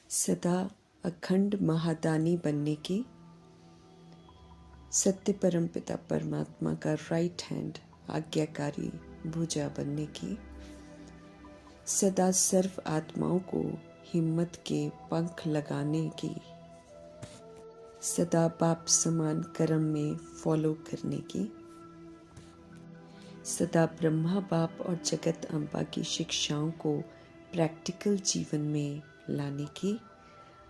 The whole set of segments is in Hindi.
सदा अखंड महादानी बनने की, सत्य परमपिता परमात्मा का राइट हैंड आज्ञाकारी भुजा बनने की, सदा सर्व आत्माओं को हिम्मत के पंख लगाने की, सदा बाप समान कर्म में फॉलो करने की, सदा ब्रह्मा बाप और जगत अम्बा की शिक्षाओं को प्रैक्टिकल जीवन में लाने की,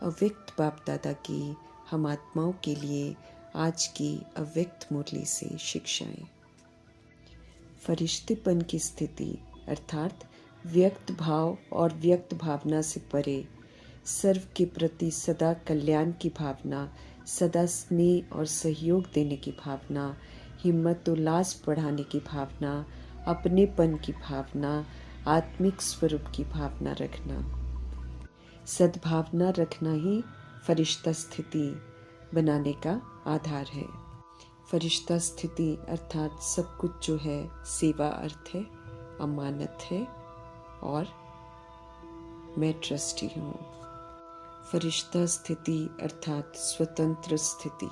अव्यक्त बाप दादा की हम आत्माओं के लिए आज की अव्यक्त मुरली से शिक्षाएं। फरिश्तेपन की स्थिति अर्थात व्यक्त भाव और व्यक्त भावना से परे सर्व के प्रति सदा कल्याण की भावना, सदा स्नेह और सहयोग देने की भावना, हिम्मत उल्लास बढ़ाने की भावना, अपनेपन की भावना, आत्मिक स्वरूप की भावना रखना। सद्भावना रखना ही फरिश्ता स्थिति बनाने का आधार है। फरिश्ता स्थिति अर्थात सब कुछ जो है सेवा अर्थ है, अमानत है और मैं ट्रस्टी हूँ। फरिश्ता स्थिति अर्थात स्वतंत्र स्थिति।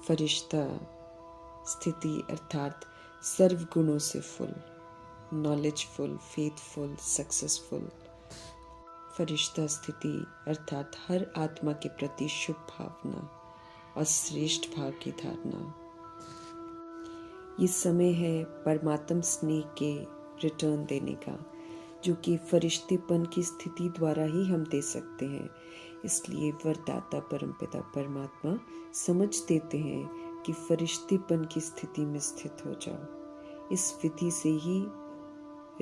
फरिश्ता स्थिति अर्थात सर्व गुणों से फुल, नॉलेजफुल, फेथफुल, सक्सेसफुल। फरिश्ता स्थिति अर्थात हर आत्मा के प्रति शुभ भावना और श्रेष्ठ भाव की धारणा। ये समय है परमात्म स्नेह के रिटर्न देने का, जो कि फरिश्तेपन की स्थिति द्वारा ही हम दे सकते हैं। इसलिए वरदाता परमपिता परमात्मा समझ देते हैं कि फरिश्तेपन की स्थिति में स्थित हो जाओ। इस विधि से ही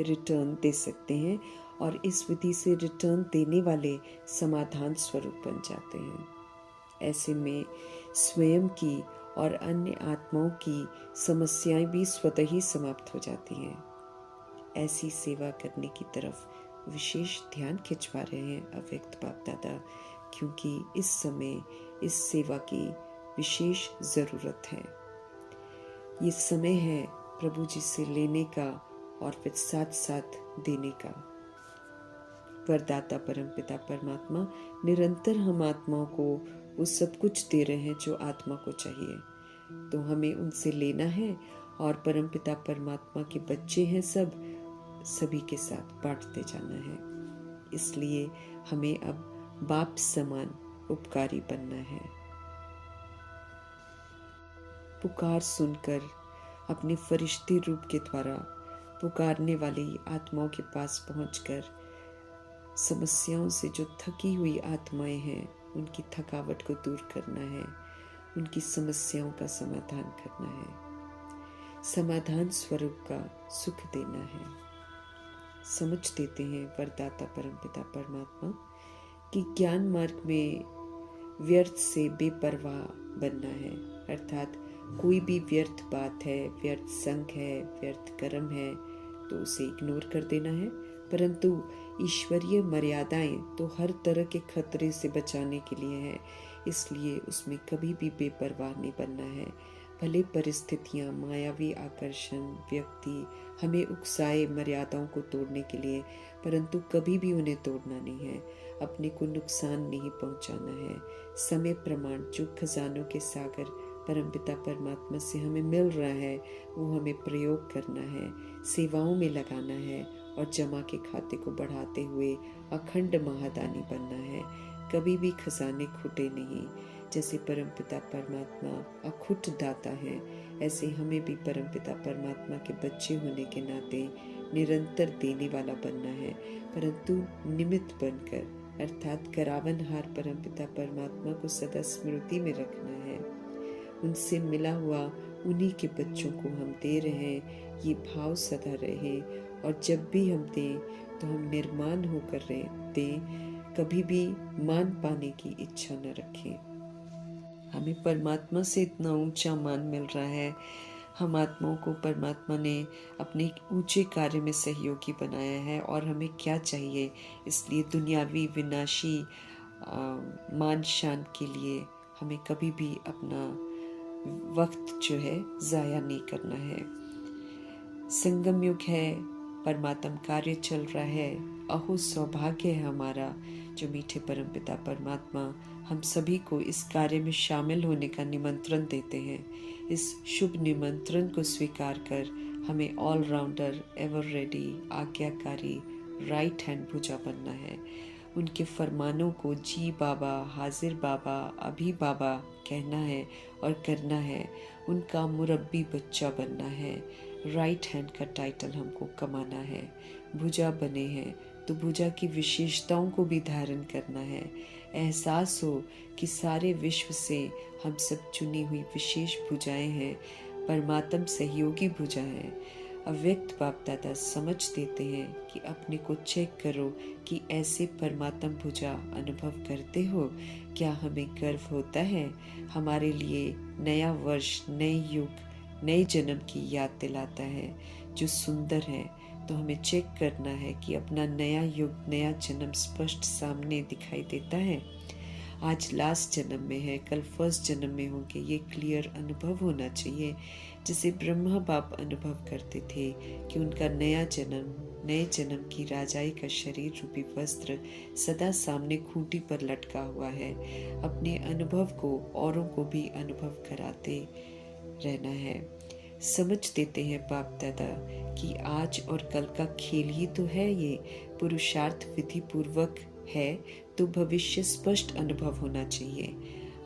रिटर्न दे सकते हैं और इस विधि से रिटर्न देने वाले समाधान स्वरूप बन जाते हैं। ऐसे में स्वयं की और अन्य आत्माओं की समस्याएं भी स्वतः ही समाप्त हो जाती हैं। ऐसी सेवा करने की तरफ विशेष ध्यान खिंचवा रहे हैं अव्यक्त बाप दादा, क्योंकि इस समय इस सेवा की विशेष ज़रूरत है। ये समय है प्रभु जी से लेने का और फिर साथ साथ देने का। वरदाता परमपिता परमात्मा निरंतर हम आत्माओं को वो सब कुछ दे रहे हैं जो आत्मा को चाहिए, तो हमें उनसे लेना है और परमपिता परमात्मा के बच्चे हैं सब, सभी के साथ बांटते जाना है। इसलिए हमें अब बाप समान उपकारी बनना है। पुकार सुनकर अपने फरिश्ते रूप के द्वारा पुकारने वाली आत्माओं के पास पहुंचकर समस्याओं से जो थकी हुई आत्माएं हैं उनकी थकावट को दूर करना है, उनकी समस्याओं का समाधान करना है, समाधान स्वरूप का सुख देना है। समझ देते हैं वरदाता परमपिता परमात्मा कि ज्ञान मार्ग में व्यर्थ से बेपरवाह बनना है, अर्थात कोई भी व्यर्थ बात है, व्यर्थ संग है, व्यर्थ कर्म है तो उसे इग्नोर कर देना है। परंतु ईश्वरीय मर्यादाएं तो हर तरह के खतरे से बचाने के लिए है, इसलिए उसमें कभी भी बेपरवाह नहीं बनना है। भले परिस्थितियां, मायावी आकर्षण, व्यक्ति हमें उकसाए मर्यादाओं को तोड़ने के लिए, परंतु कभी भी उन्हें तोड़ना नहीं है, अपने को नुकसान नहीं पहुंचाना है। समय प्रमाण जो खजानों के सागर परमपिता परमात्मा से हमें मिल रहा है वो हमें प्रयोग करना है, सेवाओं में लगाना है और जमा के खाते को बढ़ाते हुए अखंड महादानी बनना है। कभी भी खजाने खुटे नहीं। जैसे परमपिता परमात्मा अखुट दाता है, ऐसे हमें भी परमपिता परमात्मा के बच्चे होने के नाते निरंतर देने वाला बनना है, परंतु निमित्त बनकर, अर्थात करावनहार परमपिता परमात्मा को सदा स्मृति में रखना है। उनसे मिला हुआ उन्हीं के बच्चों को हम दे रहे हैं, ये भाव सदा रहे। और जब भी हम दें तो हम निर्माण होकर दें, कभी भी मान पाने की इच्छा न रखें। हमें परमात्मा से इतना ऊंचा मान मिल रहा है, हम आत्माओं को परमात्मा ने अपने ऊंचे कार्य में सहयोगी बनाया है और हमें क्या चाहिए। इसलिए दुनियावी विनाशी मान शान के लिए हमें कभी भी अपना वक्त जो है ज़ाया नहीं करना है। संगम युग है, परमात्म कार्य चल रहा है। अहो सौभाग्य है हमारा जो मीठे परमपिता परमात्मा हम सभी को इस कार्य में शामिल होने का निमंत्रण देते हैं। इस शुभ निमंत्रण को स्वीकार कर हमें ऑलराउंडर, एवर रेडी, आज्ञाकारी, राइट हैंड भुजा बनना है। उनके फरमानों को जी बाबा, हाजिर बाबा, अभी बाबा कहना है और करना है। उनका मुरब्बी बच्चा बनना है। राइट हैंड का टाइटल हमको कमाना है। भुजा बने हैं तो भुजा की विशेषताओं को भी धारण करना है। एहसास हो कि सारे विश्व से हम सब चुनी हुई विशेष भुजाएं हैं, परमात्म सहयोगी भुजा है। अव्यक्त बाप दादा समझ देते हैं कि अपने को चेक करो कि ऐसे परमात्म भुजा अनुभव करते हो। क्या हमें गर्व होता है? हमारे लिए नया वर्ष, नए युग, नए जन्म की याद दिलाता है जो सुंदर है। तो हमें चेक करना है कि अपना नया युग, नया जन्म स्पष्ट सामने दिखाई देता है। आज लास्ट जन्म में है, कल फर्स्ट जन्म में होंगे, ये क्लियर अनुभव होना चाहिए। जिसे ब्रह्मा बाप अनुभव करते थे कि उनका नया जन्म, नए जन्म की राजाई का शरीर रूपी वस्त्र सदा सामने खूंटी पर लटका हुआ है। अपने अनुभव को औरों को भी अनुभव कराते रहना है। समझ देते हैं बाप दादा कि आज और कल का खेल ही तो है, ये पुरुषार्थ विधि पूर्वक है तो भविष्य स्पष्ट अनुभव होना चाहिए।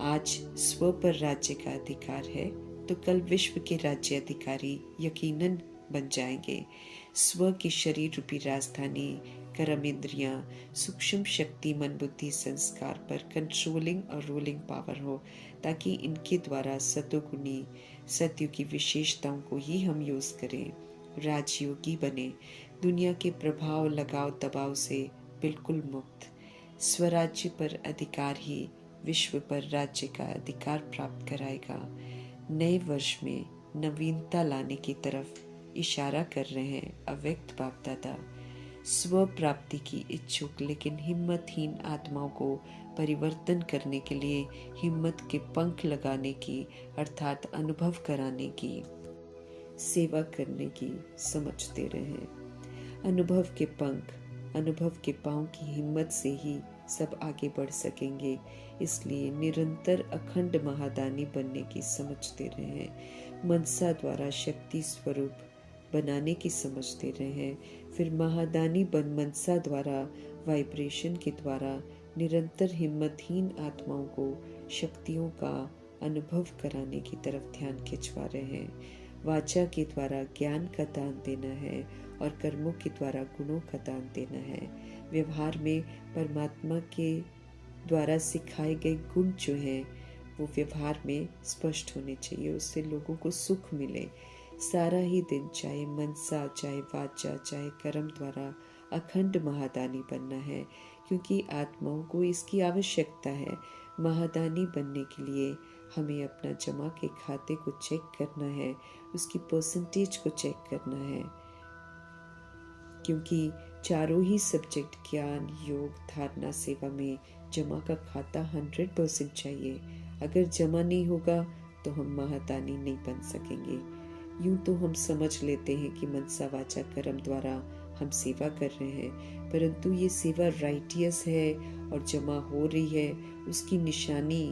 आज स्व पर राज्य का अधिकार है तो कल विश्व के राज्य अधिकारी यकीनन बन जाएंगे। स्व की शरीर रूपी राजधानी, कर्म इंद्रियां, सूक्ष्म शक्ति, मन बुद्धि संस्कार पर कंट्रोलिंग और रूलिंग पावर हो, ताकि इनके द्वारा सतोगुणी सत्य की विशेषताओं को ही हम यूज करें। राजयोगी बने, दुनिया के प्रभाव, लगाव, दबाव से बिल्कुल मुक्त। स्वराज्य पर अधिकार ही विश्व पर राज्य का अधिकार प्राप्त कराएगा। नए वर्ष में नवीनता लाने की तरफ इशारा कर रहे हैं अव्यक्त बाप दादा। स्व प्राप्ति की इच्छुक लेकिन हिम्मतहीन आत्माओं को परिवर्तन करने के लिए हिम्मत के पंख लगाने की, अर्थात अनुभव कराने की, सेवा करने की समझ दे रहे हैं। अनुभव के पंख, अनुभव के पांव की हिम्मत से ही सब आगे बढ़ सकेंगे। इसलिए निरंतर अखंड महादानी बनने की समझ दे रहे हैं। मनसा द्वारा शक्ति स्वरूप बनाने की समझ दे रहे हैं। फिर महादानी बन मनसा द्वारा, वाइब्रेशन के द्वारा निरंतर हिम्मतहीन आत्माओं को शक्तियों का अनुभव कराने की तरफ ध्यान खिंचवा रहे हैं। वाचा के द्वारा ज्ञान का दान देना है और कर्मों के द्वारा गुणों का दान देना है। व्यवहार में परमात्मा के द्वारा सिखाए गए गुण जो हैं वो व्यवहार में स्पष्ट होने चाहिए, उससे लोगों को सुख मिले। सारा ही दिन चाहे मनसा, चाहे वाचा, चाहे कर्म द्वारा अखंड महादानी बनना है, क्योंकि आत्माओं को इसकी आवश्यकता है। महादानी बनने के लिए हमें अपना जमा के खाते को चेक करना है, उसकी परसेंटेज को चेक करना है, क्योंकि चारों ही सब्जेक्ट ज्ञान, योग, धारणा, सेवा में जमा का खाता 100% चाहिए। अगर जमा नहीं होगा तो हम महादानी नहीं बन सकेंगे। यूं तो हम समझ लेते हैं कि मनसा वाचा कर्म द्वारा हम सेवा कर रहे हैं, परंतु ये सेवा राइटियस है और जमा हो रही है, उसकी निशानी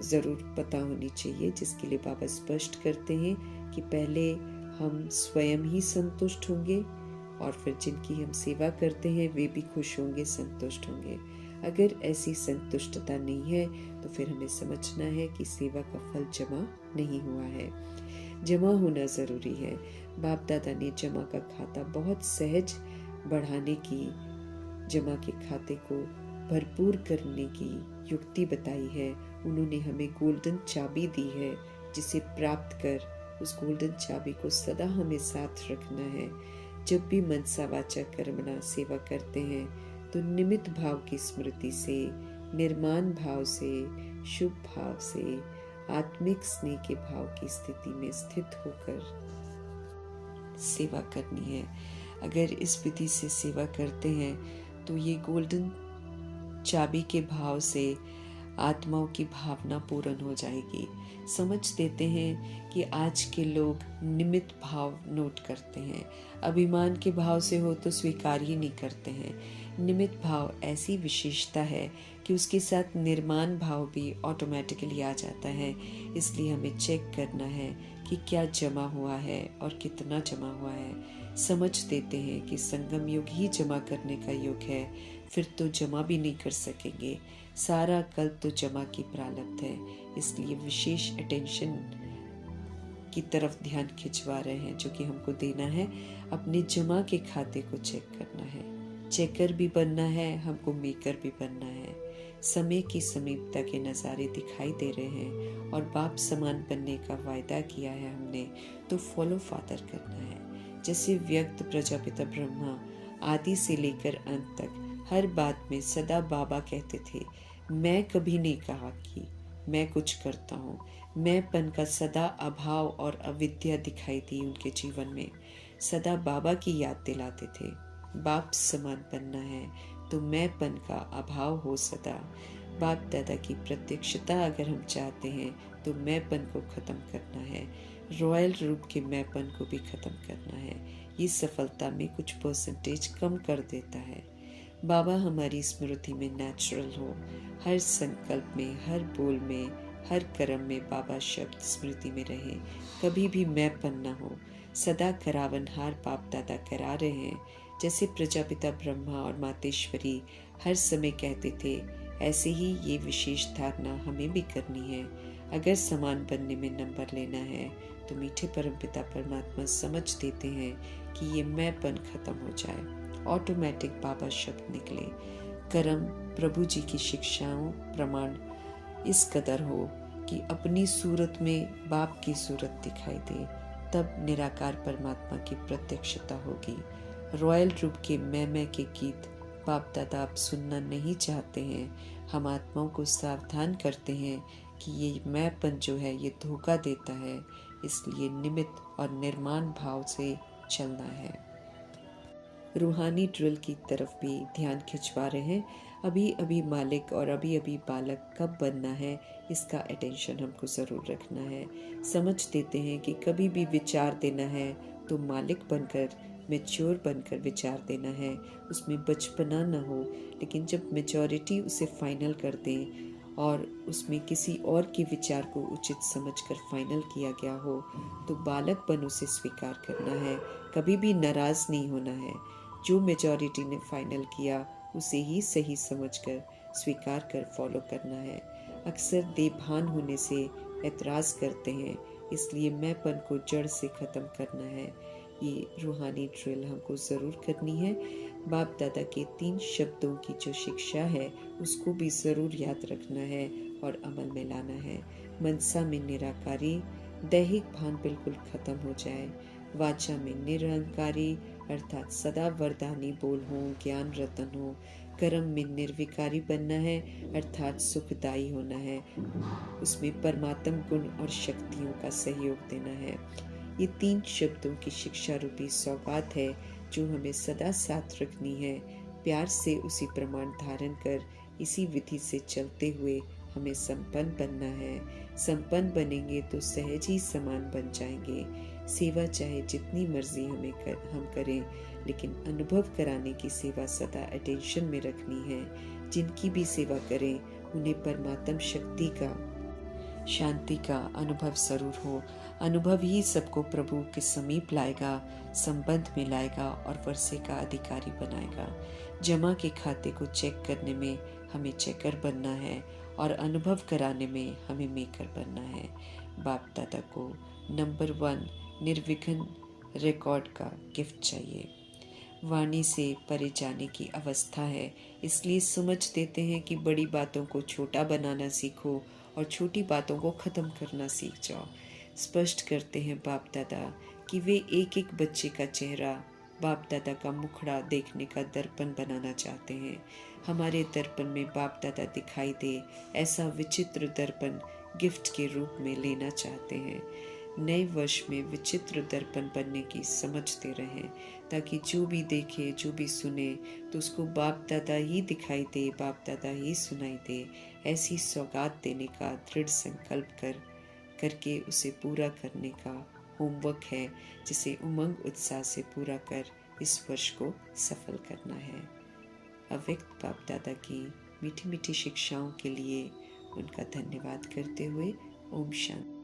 जरूर पता होनी चाहिए, जिसके लिए बाबा स्पष्ट करते हैं कि पहले हम स्वयं ही संतुष्ट होंगे और फिर जिनकी हम सेवा करते हैं वे भी खुश होंगे, संतुष्ट होंगे। अगर ऐसी संतुष्टता नहीं है तो फिर हमें समझना है कि सेवा का फल जमा नहीं हुआ है। जमा होना जरूरी है। बाप दादा ने जमा का खाता बहुत सहज बढ़ाने की, जमा के खाते को भरपूर करने की युक्ति बताई है। उन्होंने हमें गोल्डन चाबी दी है, जिसे प्राप्त कर उस गोल्डन चाबी को सदा हमें साथ रखना है। जब भी मनसा वाचा कर्मणा सेवा करते हैं तो निमित्त भाव की स्मृति से, निर्माण भाव से, शुभ भाव से, आत्मिक स्नेह के भाव की स्थिति में स्थित होकर सेवा करनी है। अगर इस विधि से सेवा करते हैं तो ये गोल्डन चाबी के भाव से आत्माओं की भावना पूर्ण हो जाएगी। समझ देते हैं कि आज के लोग निमित्त भाव नोट करते हैं, अभिमान के भाव से हो तो स्वीकार ही नहीं करते हैं। निमित्त भाव ऐसी विशेषता है कि उसके साथ निर्माण भाव भी ऑटोमेटिकली आ जाता है। इसलिए हमें चेक करना है कि क्या जमा हुआ है और कितना जमा हुआ है। समझ देते हैं कि संगम युग ही जमा करने का युग है, फिर तो जमा भी नहीं कर सकेंगे। सारा कल तो जमा की प्रारब्ध है, इसलिए विशेष अटेंशन की तरफ ध्यान खिंचवा रहे हैं, जो कि हमको देना है। अपने जमा के खाते को चेक करना है। चेकर भी बनना है, हमको मेकर भी बनना है। समय की समीपता के नज़ारे दिखाई दे रहे हैं और बाप समान बनने का वायदा किया है हमने, तो फॉलो फादर करना है। जैसे व्यक्त प्रजापिता ब्रह्मा आदि से लेकर अंत तक हर बात में सदा बाबा कहते थे। मैं कभी नहीं कहा कि मैं कुछ करता हूँ। मैंपन का सदा अभाव और अविद्या दिखाई दी उनके जीवन में। सदा बाबा की याद दिलाते थे। बाप समान बनना है तो मैंपन का अभाव हो सदा। बाप दादा की प्रत्यक्षता अगर हम चाहते हैं तो मैंपन को खत्म करना है। रॉयल रूप के मैंपन को भी खत्म करना है। ये सफलता में कुछ परसेंटेज कम कर देता है। बाबा हमारी स्मृति में नेचुरल हो। हर संकल्प में, हर बोल में, हर कर्म में बाबा शब्द स्मृति में रहे। कभी भी मैंपन न हो। सदा करावनहार बाप दादा करा रहे हैं। जैसे प्रजापिता ब्रह्मा और मातेश्वरी हर समय कहते थे, ऐसे ही ये विशेष धारणा हमें भी करनी है। अगर समान बनने में नंबर लेना है तो मीठे परमपिता परमात्मा समझ देते हैं कि ये मैंपन खत्म हो जाए। ऑटोमेटिक बाबा शब्द निकले। कर्म प्रभु जी की शिक्षाओं प्रमाण इस कदर हो कि अपनी सूरत में बाप की सूरत दिखाई दे, तब निराकार परमात्मा की प्रत्यक्षता होगी। रॉयल रूप के मैं के गीत बाप दादा आप सुनना नहीं चाहते हैं। हम आत्माओं को सावधान करते हैं कि ये मैंपन जो है ये धोखा देता है, इसलिए निमित्त और निर्माण भाव से चलना है। रूहानी ड्रिल की तरफ भी ध्यान खिंचवा रहे हैं। अभी अभी मालिक और अभी अभी बालक कब बनना है, इसका अटेंशन हमको ज़रूर रखना है। समझ देते हैं कि कभी भी विचार देना है तो मालिक बनकर, मैच्योर बनकर विचार देना है। उसमें बचपना न हो, लेकिन जब मेजॉरिटी उसे फाइनल कर दें और उसमें किसी और के विचार को उचित समझकर फाइनल किया गया हो, तो बालक बन उसे स्वीकार करना है। कभी भी नाराज़ नहीं होना है। जो मेजॉरिटी ने फाइनल किया उसे ही सही समझकर स्वीकार कर फॉलो करना है। अक्सर देभान होने से एतराज़ करते हैं, इसलिए मैंपन को जड़ से ख़त्म करना है। ये रूहानी ड्रिल हमको ज़रूर करनी है। बाप दादा के 3 शब्दों की जो शिक्षा है उसको भी ज़रूर याद रखना है और अमल में लाना है। मनसा में निराकारी, दैहिक भान बिल्कुल ख़त्म हो जाए। वाचा में निरहंकारी अर्थात सदा वरदानी बोल हो, ज्ञान रतन हो। कर्म में निर्विकारी बनना है अर्थात सुखदायी होना है। उसमें परमात्म गुण और शक्तियों का सहयोग देना है। ये 3 शब्दों की शिक्षा रूपी सौगात है जो हमें सदा साथ रखनी है। प्यार से उसी प्रमाण धारण कर इसी विधि से चलते हुए हमें संपन्न बनना है। संपन्न बनेंगे तो सहज ही समान बन जाएंगे। सेवा चाहे जितनी मर्जी हम करें, लेकिन अनुभव कराने की सेवा सदा अटेंशन में रखनी है। जिनकी भी सेवा करें उन्हें परमात्म शक्ति का, शांति का अनुभव जरूर हो। अनुभव ही सबको प्रभु के समीप लाएगा, संबंध में लाएगा और वर्षे का अधिकारी बनाएगा। जमा के खाते को चेक करने में हमें चेकर बनना है और अनुभव कराने में हमें मेकर बनना है। बाप दादा को नंबर 1 निर्विघ्न रिकॉर्ड का गिफ्ट चाहिए। वाणी से परे जाने की अवस्था है, इसलिए समझ देते हैं कि बड़ी बातों को छोटा बनाना सीखो और छोटी बातों को ख़त्म करना सीख जाओ। स्पष्ट करते हैं बाप दादा कि वे एक एक बच्चे का चेहरा बाप दादा का मुखड़ा देखने का दर्पण बनाना चाहते हैं। हमारे दर्पण में बाप दादा दिखाई दे, ऐसा विचित्र दर्पण गिफ्ट के रूप में लेना चाहते हैं। नए वर्ष में विचित्र दर्पण बनने की समझते रहें, ताकि जो भी देखे, जो भी सुने, तो उसको बाप दादा ही दिखाई दे, बाप दादा ही सुनाई दे। ऐसी सौगात देने का दृढ़ संकल्प करके उसे पूरा करने का होमवर्क है, जिसे उमंग उत्साह से पूरा कर इस वर्ष को सफल करना है। अव्यक्त बाप दादा की मीठी मीठी शिक्षाओं के लिए उनका धन्यवाद करते हुए ओम शांति।